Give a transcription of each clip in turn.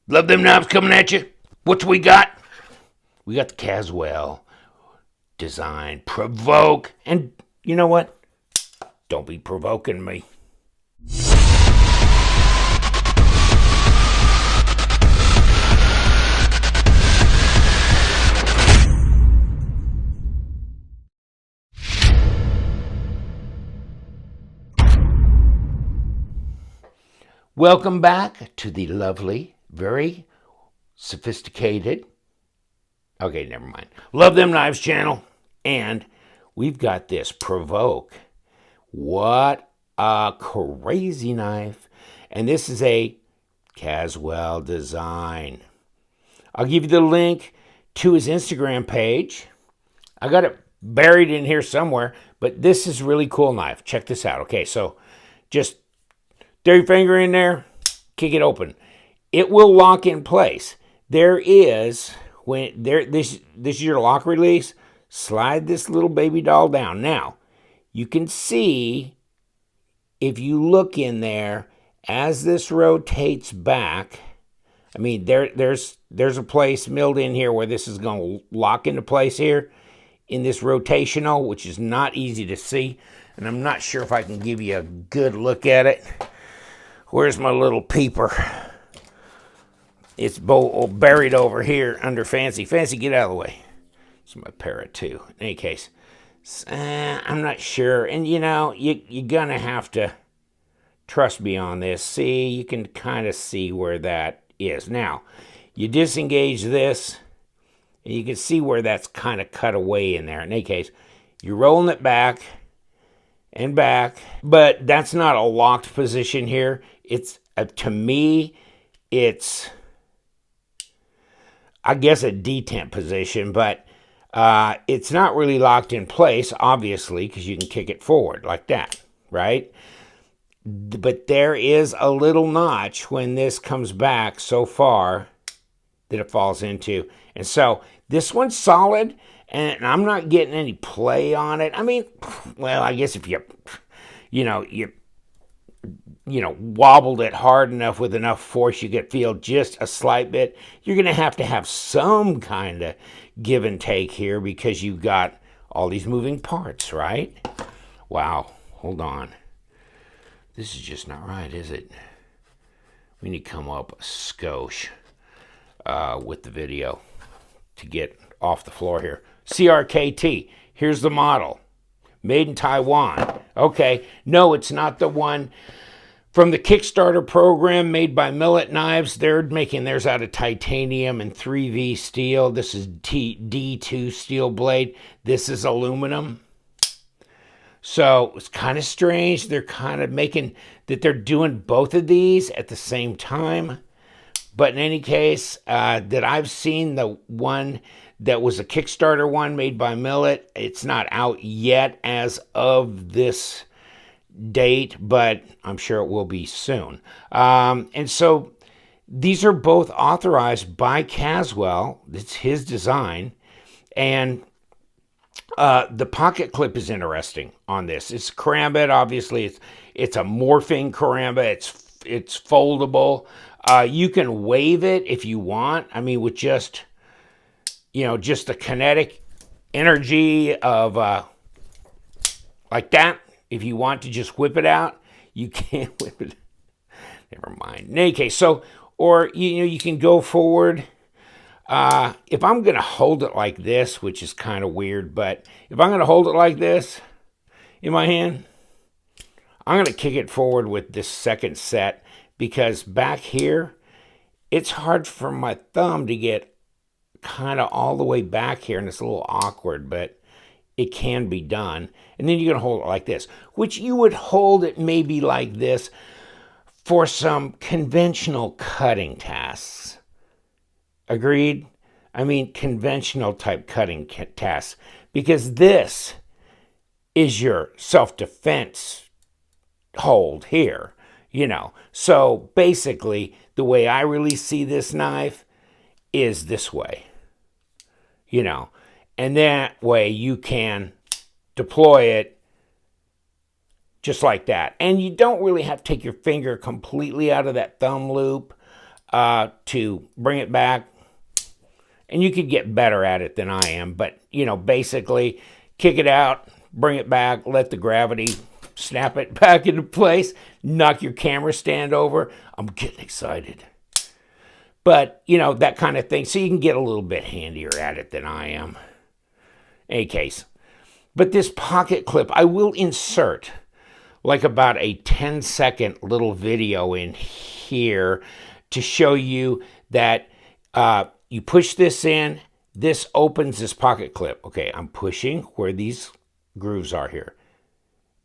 Love them knobs coming at you. What we got? We got the Caswell design Provoke. And you know what? Don't be provoking me. Welcome back to the lovely, very sophisticated, okay, never mind, Love Them Knives channel. And we've got this Provoke. What a crazy knife. And this is a Caswell design. I'll give you the link to his Instagram page. I got it buried in here somewhere, but this is a really cool knife. Check this out. Okay, so just throw your finger in there, kick it open. It will lock in place. There is, when there, this is your lock release, slide this little baby doll down. Now, you can see, if you look in there, as this rotates back, I mean, there's a place milled in here where this is going to lock into place here in this rotational, which is not easy to see. And I'm not sure if I can give you a good look at it. Where's my little peeper? It's buried over here under Fancy. Fancy, get out of the way. It's my parrot too. In any case, I'm not sure. And you know, you're gonna have to trust me on this. See, you can kind of see where that is. Now, you disengage this, and you can see where that's kind of cut away in there. In any case, you're rolling it back and back, but that's not a locked position here. It's, to me, it's, I guess, a detent position, but it's not really locked in place, obviously, because you can kick it forward like that, right? But there is a little notch when this comes back so far that it falls into. And so this one's solid, and I'm not getting any play on it. I mean, well, I guess if you wobbled it hard enough with enough force, you could feel just a slight bit. You're going to have some kind of give and take here because you've got all these moving parts, right? Wow, hold on. This is just not right, is it? We need to come up a skosh with the video to get off the floor here. CRKT, here's the model. Made in Taiwan. Okay, no, it's not the one from the Kickstarter program made by Millet Knives. They're making theirs out of titanium and 3V steel. This is D2 steel blade. This is aluminum. So it's kind of strange. They're kind of making that they're doing both of these at the same time. But in any case, that I've seen, the one that was a Kickstarter one made by Millet, it's not out yet as of this date, but I'm sure it will be soon. And so these are both authorized by Caswell. It's his design. And the pocket clip is interesting on this. It's Karambit, obviously. It's a morphing Karambit. It's foldable. You can wave it if you want. I mean, with just the kinetic energy of like that. If you want to just whip it out, you can't whip it. Never mind. In any case, so, or, you can go forward. If I'm going to hold it like this, which is kind of weird, but if I'm going to hold it like this in my hand, I'm going to kick it forward with this second set, because back here, it's hard for my thumb to get kind of all the way back here, and it's a little awkward, but it can be done. And then you're going to hold it like this, which you would hold it maybe like this for some conventional cutting tasks. Agreed? I mean, conventional type cutting tasks, because this is your self-defense hold here, So basically, the way I really see this knife is this way, and that way you can deploy it just like that. And you don't really have to take your finger completely out of that thumb loop. to bring it back. And you could get better at it than I am, but, you know, basically kick it out, bring it back, let the gravity snap it back into place, knock your camera stand over. I'm getting excited. But, you know, that kind of thing. So you can get a little bit handier at it than I am. In any case. But this pocket clip, I will insert like about a 10-second little video in here to show you that you push this in, this opens this pocket clip. Okay, I'm pushing where these grooves are here.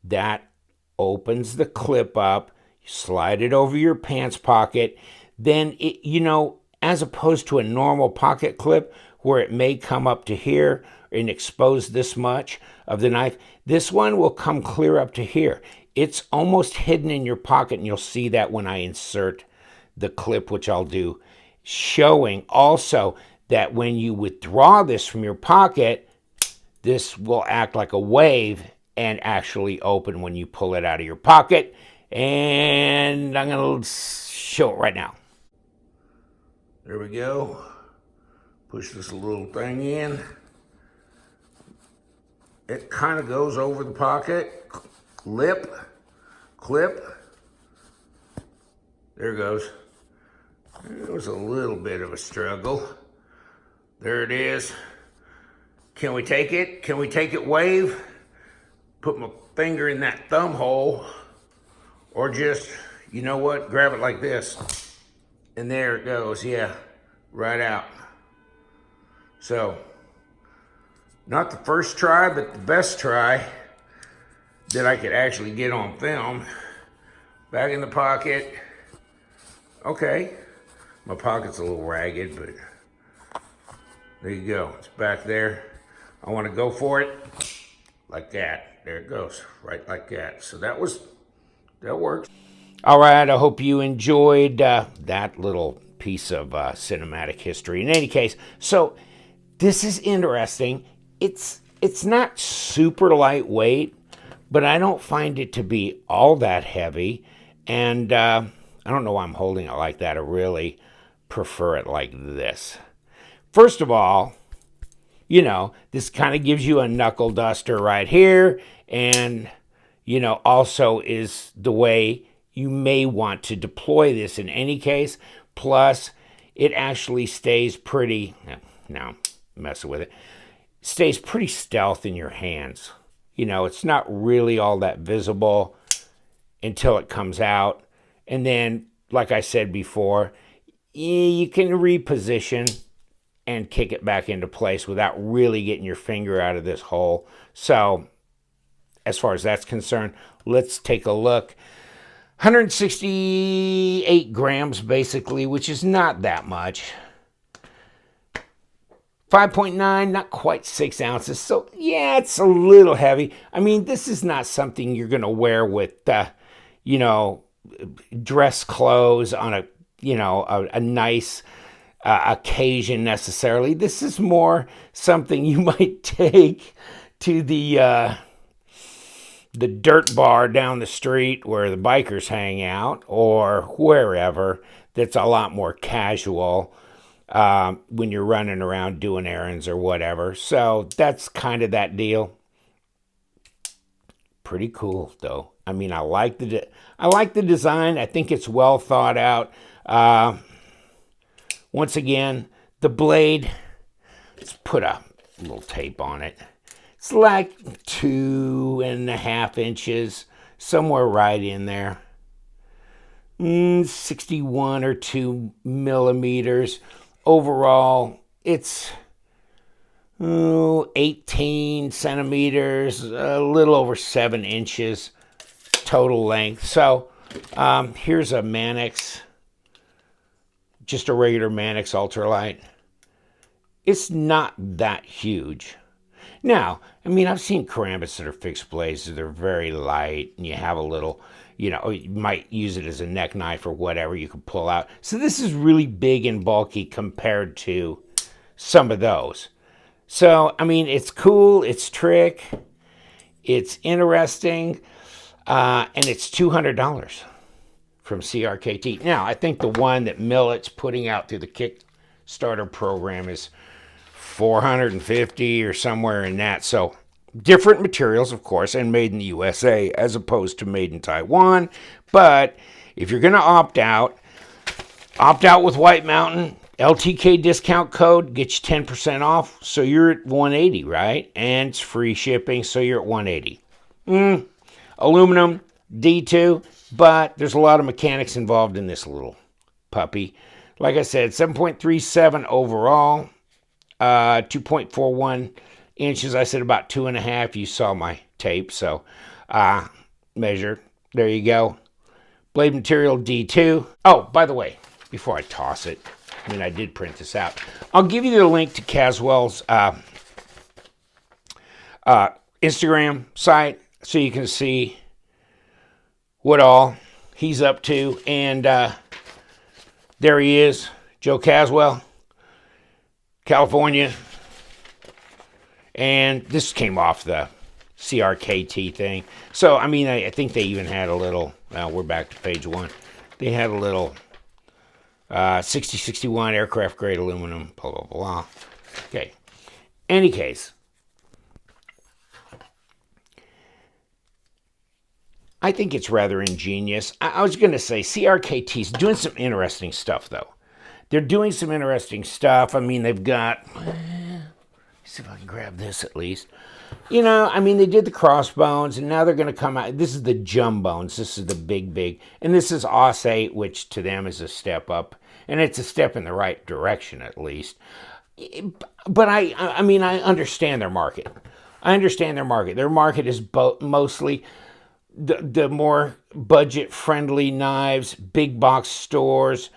That opens the clip up, you slide it over your pants pocket. Then, you know, as opposed to a normal pocket clip where it may come up to here and expose this much of the knife, this one will come clear up to here. It's almost hidden in your pocket, and you'll see that when I insert the clip, which I'll do, showing also that when you withdraw this from your pocket, this will act like a wave and actually open when you pull it out of your pocket. And I'm going to show it right now. There we go. Push this little thing in. It kind of goes over the pocket. Clip. There it goes. It was a little bit of a struggle. There it is. Can we take it? Can we take it wave? Put my finger in that thumb hole, or just, you know what, grab it like this. And there it goes, yeah, right out. So, not the first try, but the best try that I could actually get on film. Back in the pocket. Okay, my pocket's a little ragged, but there you go, it's back there. I want to go for it like that. There it goes, right like that. So that works. All right, I hope you enjoyed that little piece of cinematic history. In any case, so this is interesting. It's not super lightweight, but I don't find it to be all that heavy. And I don't know why I'm holding it like that. I really prefer it like this. First of all, you know, this kind of gives you a knuckle duster right here. And, you know, also is the way you may want to deploy this in any case. Plus, it actually stays pretty, now messing with it, stays pretty stealth in your hands. You know, it's not really all that visible until it comes out. And then, like I said before, you can reposition and kick it back into place without really getting your finger out of this hole. So, as far as that's concerned, let's take a look. 168 grams, basically, which is not that much. 5.9, not quite 6 ounces. So, yeah, it's a little heavy. I mean, this is not something you're going to wear with, you know, dress clothes on a, you know, a nice occasion necessarily. This is more something you might take to the dirt bar down the street where the bikers hang out, or wherever, that's a lot more casual when you're running around doing errands or whatever. So that's kind of that deal. Pretty cool though. I mean, I like the design. I think it's well thought out. Once again, the blade, let's put a little tape on it. It's like 2.5 inches, somewhere right in there. 61 or 2 millimeters. Overall, it's 18 centimeters, a little over 7 inches total length. So here's a Mannix, just a regular Mannix ultralight. It's not that huge. Now, I mean, I've seen Karambits that are fixed blades. They're very light, and you have a little, you know, you might use it as a neck knife or whatever you can pull out. So this is really big and bulky compared to some of those. So, I mean, it's cool, it's trick, it's interesting, and it's $200 from CRKT. Now, I think the one that Millet's putting out through the Kickstarter program is $450 or somewhere in that. So different materials, of course, and made in the USA as opposed to made in Taiwan. But if you're going to opt out with White Mountain. LTK discount code gets you 10% off, so you're at $180, right? And it's free shipping, so you're at $180. Aluminum, D2, but there's a lot of mechanics involved in this little puppy. Like I said, 7.37 overall, 2.41 inches. I said about 2.5. You saw my tape, so measured. There you go. Blade material, D2. Oh, by the way, before I toss it, I mean, I did print this out. I'll give you the link to Caswell's Instagram site so you can see what all he's up to. And there he is, Joe Caswell, California. And this came off the CRKT thing. So, I mean, I think they even had a little, well, we're back to page 1. They had a little 6061 aircraft grade aluminum, blah, blah, blah. Okay. Any case, I think it's rather ingenious. I was going to say CRKT's doing some interesting stuff, though. They're doing some interesting stuff. I mean, they've got, let's see if I can grab this at least. You know, I mean, they did the crossbones, and now they're going to come out. This is the jumbones. This is the big. And this is OS 8, which to them is a step up. And it's a step in the right direction, at least. But I mean, I understand their market. Their market is mostly the more budget-friendly knives, big box stores,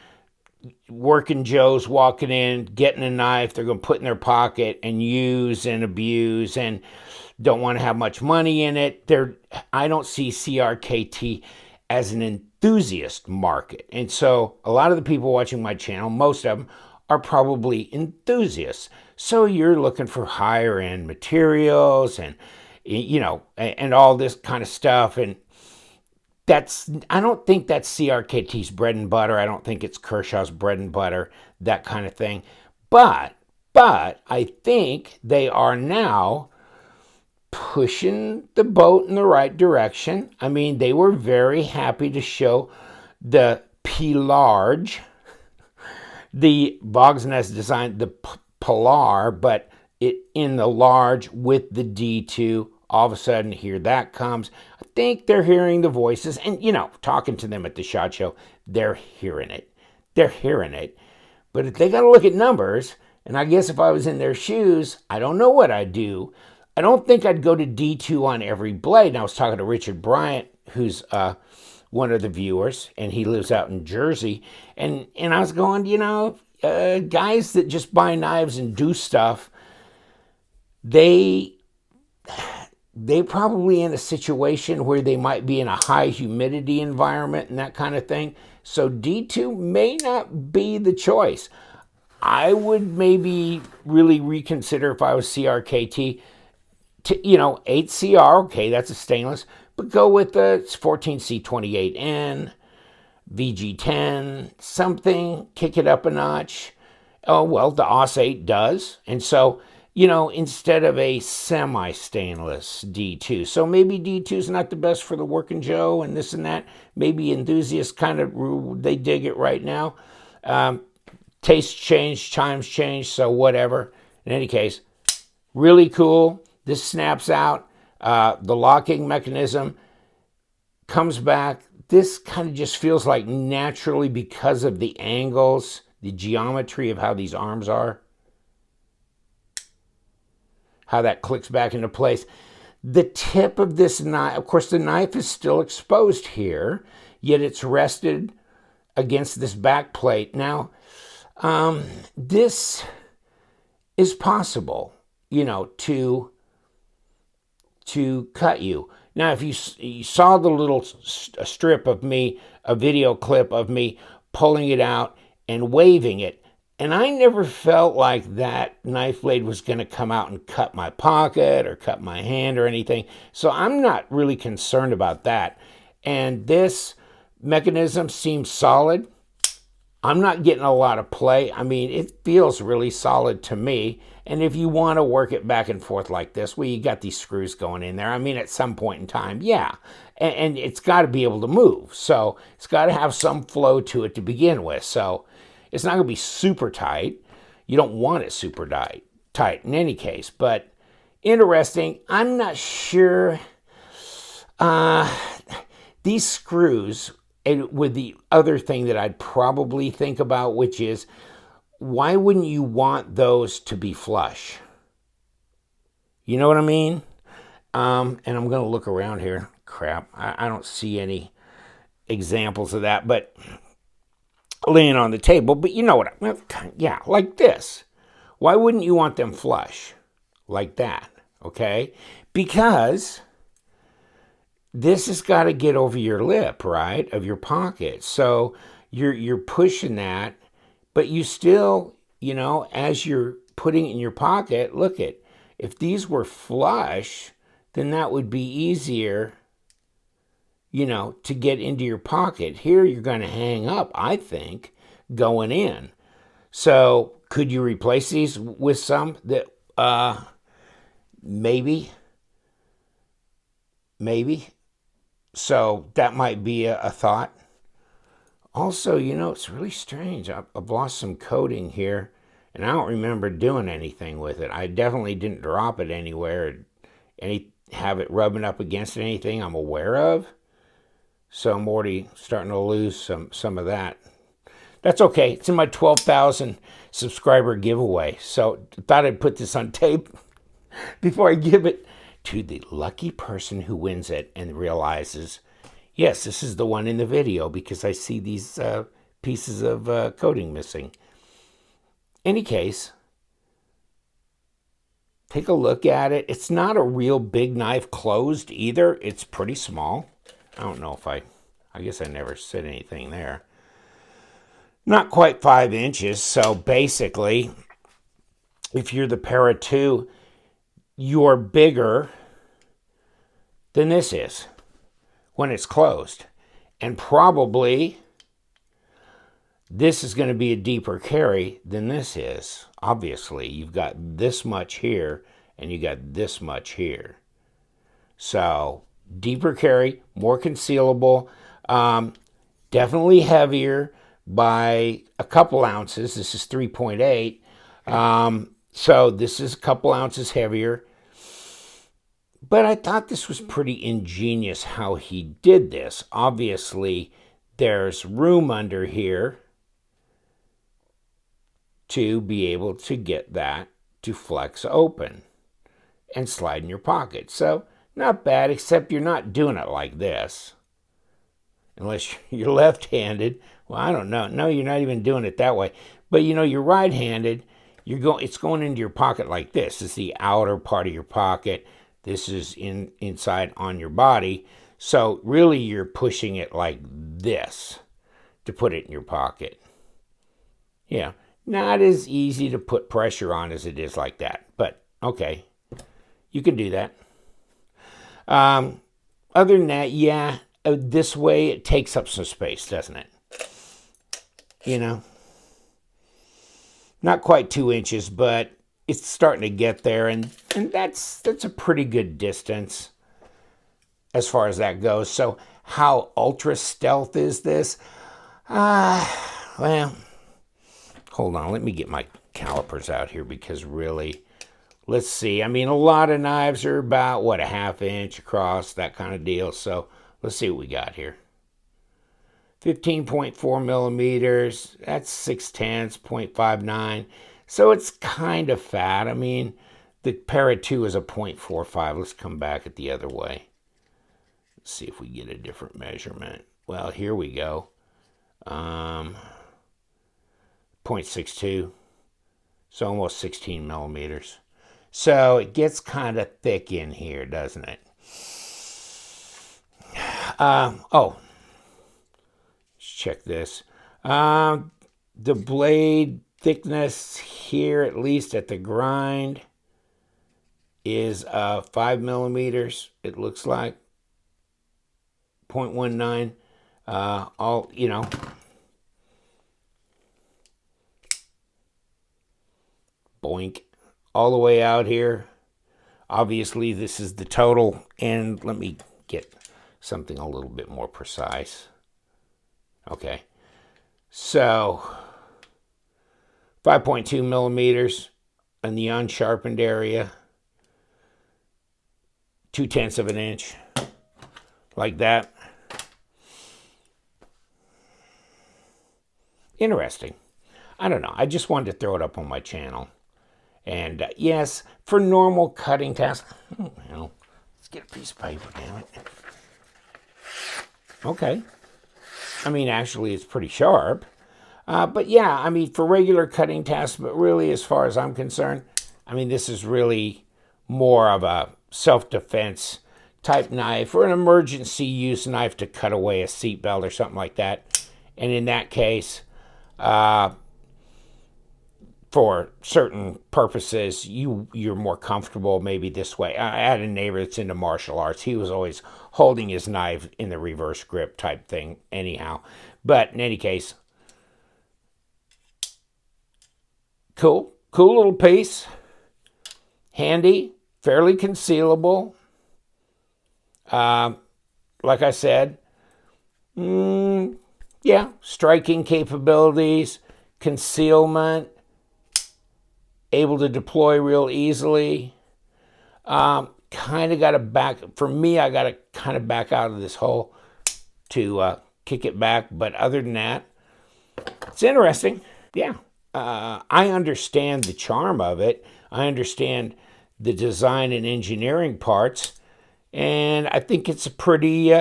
working Joes walking in, getting a knife they're going to put in their pocket and use and abuse and don't want to have much money in it. I don't see CRKT as an enthusiast market. And so a lot of the people watching my channel, most of them, are probably enthusiasts. So you're looking for higher end materials and, you know, and all this kind of stuff. And I don't think that's CRKT's bread and butter. I don't think it's Kershaw's bread and butter, that kind of thing. But I think they are now pushing the boat in the right direction. I mean, they were very happy to show the P-Large, the Bog's Nest design, the Pilar, but it in the large with the D2. All of a sudden, here that comes. I think they're hearing the voices. And, you know, talking to them at the SHOT Show, they're hearing it. But if they got to look at numbers, and I guess if I was in their shoes, I don't know what I'd do. I don't think I'd go to D2 on every blade. And I was talking to Richard Bryant, who's one of the viewers, and he lives out in Jersey. And I was going, you know, guys that just buy knives and do stuff, they probably in a situation where they might be in a high humidity environment and that kind of thing. So D2 may not be the choice. I would maybe really reconsider if I was CRKT to, you know, 8CR, okay, that's a stainless, but go with the 14C28N, VG10, something, kick it up a notch. Oh, well, the OS 8 does. And so, you know, instead of a semi-stainless D2. So maybe D2 is not the best for the working Joe and this and that. Maybe enthusiasts kind of, they dig it right now. Tastes change, times change, so whatever. In any case, really cool. This snaps out. The locking mechanism comes back. This kind of just feels like naturally because of the angles, the geometry of how these arms are. How that clicks back into place. The tip of this knife, of course, the knife is still exposed here, yet it's rested against this back plate. Now, this is possible, you know, to cut you. Now, if you saw the little strip of me, a video clip of me pulling it out and waving it, and I never felt like that knife blade was going to come out and cut my pocket or cut my hand or anything. So I'm not really concerned about that. And this Mechanism seems solid. I'm not getting a lot of play. I mean, it feels really solid to me. And if you want to work it back and forth like this, well, you got these screws going in there. I mean, at some point in time, yeah. And it's got to be able to move. So it's got to have some flow to it to begin with. So it's not going to be super tight. You don't want it super tight in any case. But interesting. I'm not sure. These screws, and with the other thing that I'd probably think about, which is, why wouldn't you want those to be flush? You know what I mean? And I'm going to look around here. Crap, I don't see any examples of that, but laying on the table. But you know what? Yeah, like this. Why wouldn't you want them flush? Like that, okay? Because this has got to get over your lip, right, of your pocket. So you're pushing that, but you still, you know, as you're putting it in your pocket, look at, if these were flush, then that would be easier, you know, to get into your pocket. Here you're going to hang up, I think, going in. So could you replace these with some that maybe? So that might be a thought. Also, you know, it's really strange. I've lost some coating here, and I don't remember doing anything with it. I definitely didn't drop it anywhere, have it rubbing up against anything I'm aware of. So I'm already starting to lose some of that. That's okay. It's in my 12,000 subscriber giveaway. So I thought I'd put this on tape before I give it to the lucky person who wins it and realizes, yes, this is the one in the video because I see these pieces of coating missing. Any case, take a look at it. It's not a real big knife closed either. It's pretty small. I don't know if I guess I never said anything there. Not quite 5 inches. So basically, if you're the Para 2, you're bigger than this is when it's closed. And probably this is going to be a deeper carry than this is. Obviously, you've got this much here and you got this much here. So deeper carry, more concealable, definitely heavier by a couple ounces. This is 3.8. So this is a couple ounces heavier. But I thought this was pretty ingenious how he did this. Obviously, there's room under here to be able to get that to flex open and slide in your pocket. So not bad, except you're not doing it like this. Unless you're left-handed. Well, I don't know. No, you're not even doing it that way. But, you know, you're right-handed. It's going into your pocket like this. It's the outer part of your pocket. This is inside on your body. So really you're pushing it like this to put it in your pocket. Yeah, not as easy to put pressure on as it is like that. But, okay, you can do that. Other than that, yeah, this way it takes up some space, doesn't it? You know? Not quite 2 inches, but it's starting to get there, and that's a pretty good distance as far as that goes. So how ultra stealth is this? Well, hold on. Let me get my calipers out here because really, let's see. I mean, a lot of knives are about, what, a ½ inch across, that kind of deal. So let's see what we got here. 15.4 millimeters. That's 6/10, 0.59. So it's kind of fat. I mean, the Para 2 is a 0.45. Let's come back it the other way. Let's see if we get a different measurement. Well, here we go. 0.62. So almost 16 millimeters. So it gets kind of thick in here, doesn't it? Let's check this. The blade thickness here, at least at the grind, is 5 millimeters, it looks like. 0.19. all, you know, boink, all the way out here. Obviously, this is the total, and let me get something a little bit more precise. Okay, so 5.2 millimeters in the unsharpened area, 0.2 of an inch, like that. Interesting. I don't know. I just wanted to throw it up on my channel. And yes, for normal cutting tasks, well, let's get a piece of paper, damn it. Okay. I mean, actually, it's pretty sharp. But yeah, I mean, for regular cutting tasks, but really, as far as I'm concerned, I mean, this is really more of a self-defense type knife or an emergency use knife to cut away a seatbelt or something like that. And in that case, for certain purposes, you're more comfortable maybe this way. I had a neighbor that's into martial arts. He was always holding his knife in the reverse grip type thing anyhow. But in any case, cool little piece. Handy, fairly concealable. Like I said, yeah, striking capabilities, concealment, able to deploy real easily. Kind of got to back, for me, I got to kind of back out of this hole to kick it back. But other than that, it's interesting. Yeah, I understand the charm of it. I understand the design and engineering parts. And I think it's a pretty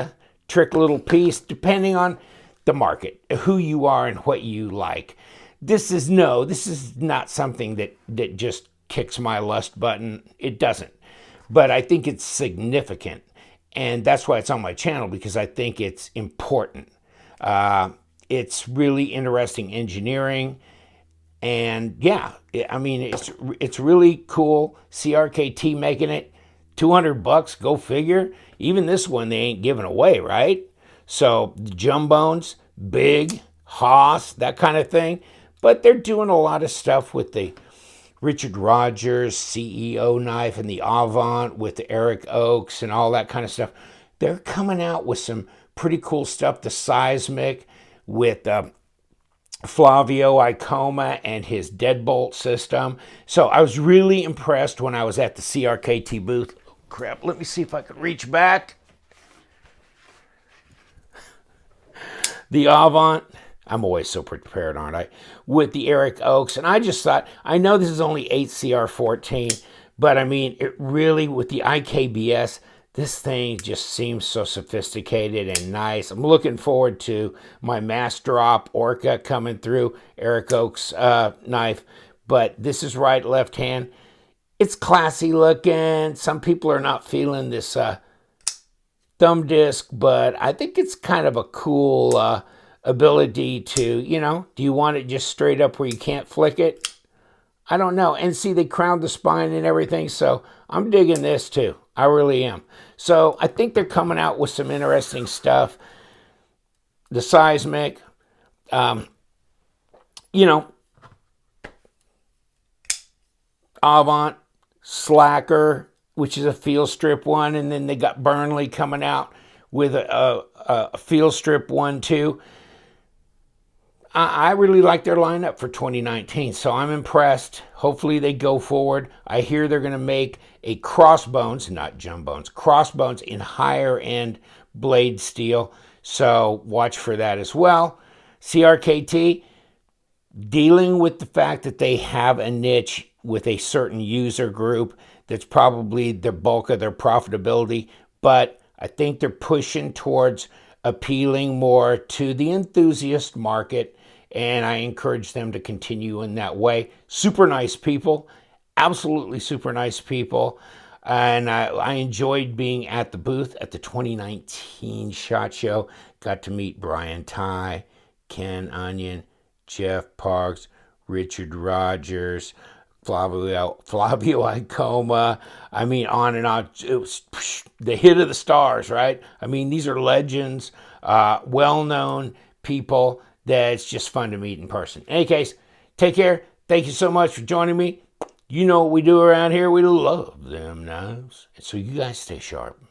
trick little piece, depending on the market, who you are and what you like. This is not something that just kicks my lust button. It doesn't. But I think it's significant. And that's why it's on my channel, because I think it's important. It's really interesting engineering. And yeah, I mean, it's really cool. CRKT making it. $200, go figure. Even this one, they ain't giving away, right? So the Jumbones, Big, Haas, that kind of thing. But they're doing a lot of stuff with the Richard Rogers CEO knife and the Avant with the Eric Oaks and all that kind of stuff. They're coming out with some pretty cool stuff. The Seismic with Flavio Icoma and his deadbolt system. So I was really impressed when I was at the CRKT booth. Oh, crap, let me see if I can reach back. The Avant, I'm always so prepared, aren't I? With the Eric Oaks. And I just thought, I know this is only 8CR14, but I mean, it really, with the IKBS, this thing just seems so sophisticated and nice. I'm looking forward to my Mass Drop Orca coming through, Eric Oaks knife. But this is right, left hand. It's classy looking. Some people are not feeling this thumb disc, but I think it's kind of a cool ability to, you know, do you want it just straight up where you can't flick it? I don't know. And see, they crowned the spine and everything, so I'm digging this too. I really am. So I think they're coming out with some interesting stuff. The Seismic, you know, Avant, Slacker, which is a field strip one, and then they got Burnley coming out with a field strip one too. I really like their lineup for 2019, so I'm impressed. Hopefully they go forward. I hear they're going to make a Crossbones, not Jumbones, Crossbones in higher end blade steel, so watch for that as well. CRKT, dealing with the fact that they have a niche with a certain user group that's probably the bulk of their profitability, but I think they're pushing towards appealing more to the enthusiast market, and I encourage them to continue in that way. Super nice people, absolutely super nice people, and I enjoyed being at the booth at the 2019 SHOT Show. Got to meet Brian Ty, Ken Onion, Jeff Parks, Richard Rogers, Flavio Icoma. I mean, on and on. It was the hit of the stars, right? I mean, these are legends well-known people that it's just fun to meet in person. In any case, take care. Thank you so much for joining me. You know what we do around here. We love them knives. So you guys stay sharp.